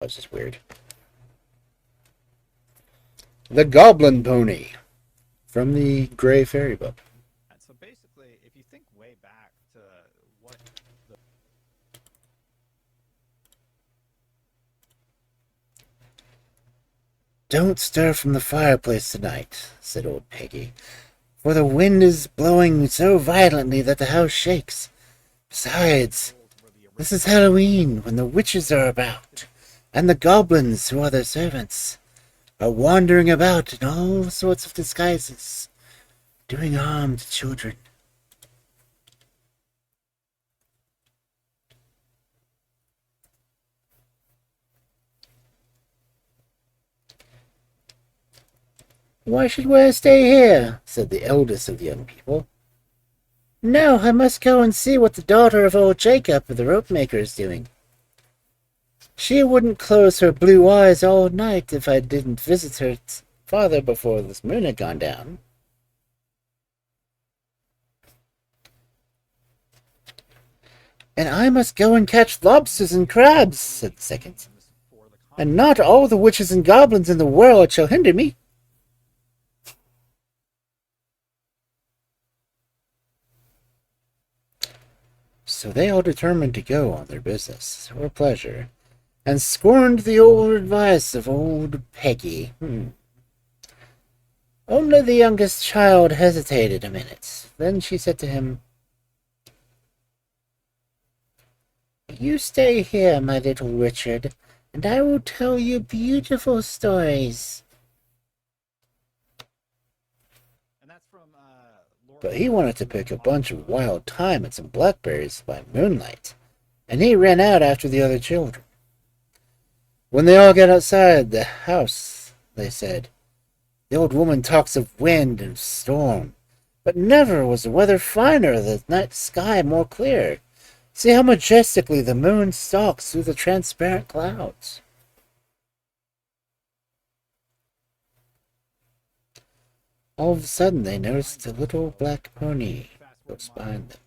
That's just weird. The Goblin Pony from the Gray Fairy book. So basically, if you think way back to what the Don't stir from the fireplace tonight, said old Peggy, for the wind is blowing so violently that the house shakes. Besides, this is Halloween, when the witches are about, and the goblins, who are their servants, are wandering about in all sorts of disguises, doing harm to children. Why should we stay here? Said the eldest of the young people. No, I must go and see what the daughter of old Jacob, the rope maker, is doing. She wouldn't close her blue eyes all night if I didn't visit her father before this moon had gone down. And I must go and catch lobsters and crabs, said the second. And not all the witches and goblins in the world shall hinder me. So they all determined to go on their business, or pleasure, and scorned the old advice of old Peggy. Only the youngest child hesitated a minute. Then she said to him, You stay here, my little Richard, and I will tell you beautiful stories. and that's from But he wanted to pick a bunch of wild thyme and some blackberries by moonlight, and he ran out after the other children. When they all got outside the house, they said, The old woman talks of wind and storm, but never was the weather finer, the night sky more clear. See how majestically the moon stalks through the transparent clouds. All of a sudden they noticed a little black pony close behind them.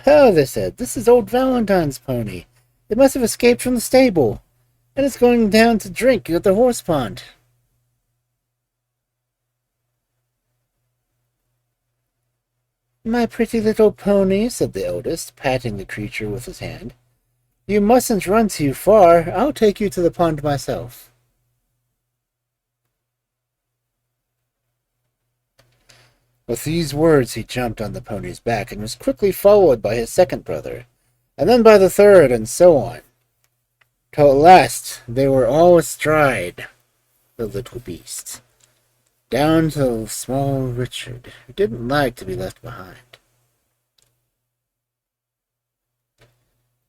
Oh, they said, this is old Valentine's pony. It must have escaped from the stable, and it's going down to drink at the horse pond. My pretty little pony, said the eldest, patting the creature with his hand. You mustn't run too far. I'll take you to the pond myself. With these words he jumped on the pony's back and was quickly followed by his second brother, and then by the third, and so on, till at last they were all astride the little beast, down to small Richard, who didn't like to be left behind.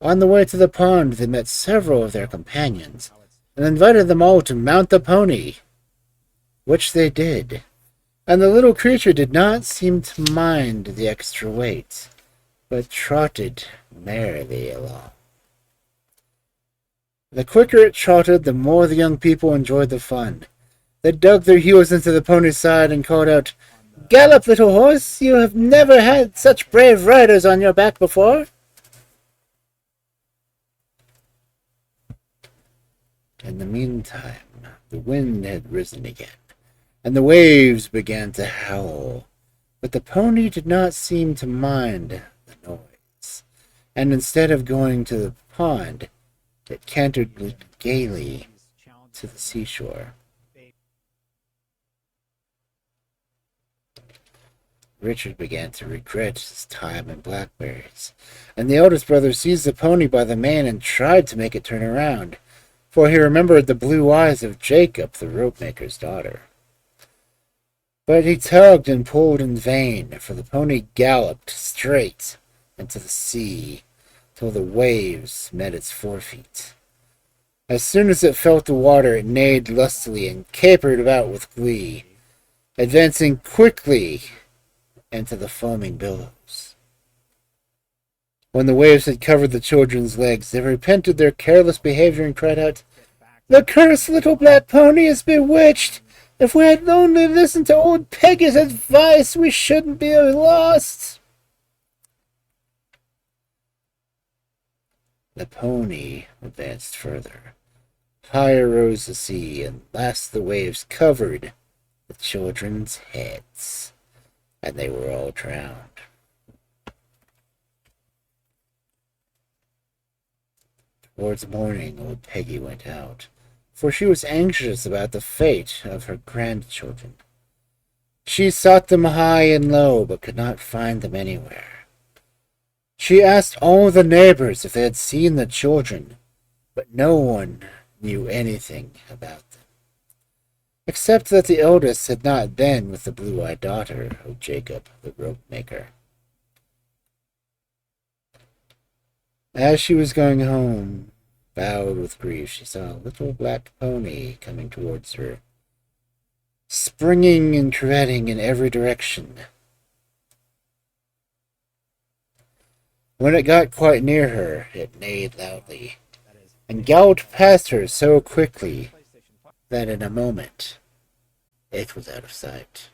On the way to the pond they met several of their companions, and invited them all to mount the pony, which they did. And the little creature did not seem to mind the extra weight, but trotted merrily along. The quicker it trotted, the more the young people enjoyed the fun. They dug their heels into the pony's side and called out, Gallop, little horse! You have never had such brave riders on your back before! In the meantime, the wind had risen again, and the waves began to howl, but the pony did not seem to mind the noise, and instead of going to the pond, it cantered gaily to the seashore. Richard began to regret his time in blackberries, and the eldest brother seized the pony by the mane and tried to make it turn around, for he remembered the blue eyes of Jacob, the rope-maker's daughter. But he tugged and pulled in vain, for the pony galloped straight into the sea till the waves met its forefeet. As soon as it felt the water, it neighed lustily and capered about with glee, advancing quickly into the foaming billows. When the waves had covered the children's legs, they repented their careless behavior and cried out, The cursed little black pony is bewitched! If we had only listened to old Peggy's advice, we shouldn't be lost. The pony advanced further. Higher rose the sea, and last the waves covered the children's heads, and they were all drowned. Towards morning, old Peggy went out, for she was anxious about the fate of her grandchildren. She sought them high and low, but could not find them anywhere. She asked all the neighbors if they had seen the children, but no one knew anything about them, except that the eldest had not been with the blue-eyed daughter of Jacob, the rope maker. As she was going home, bowed with grief, she saw a little black pony coming towards her, springing and treading in every direction. When it got quite near her, it neighed loudly, and galloped past her so quickly that in a moment it was out of sight.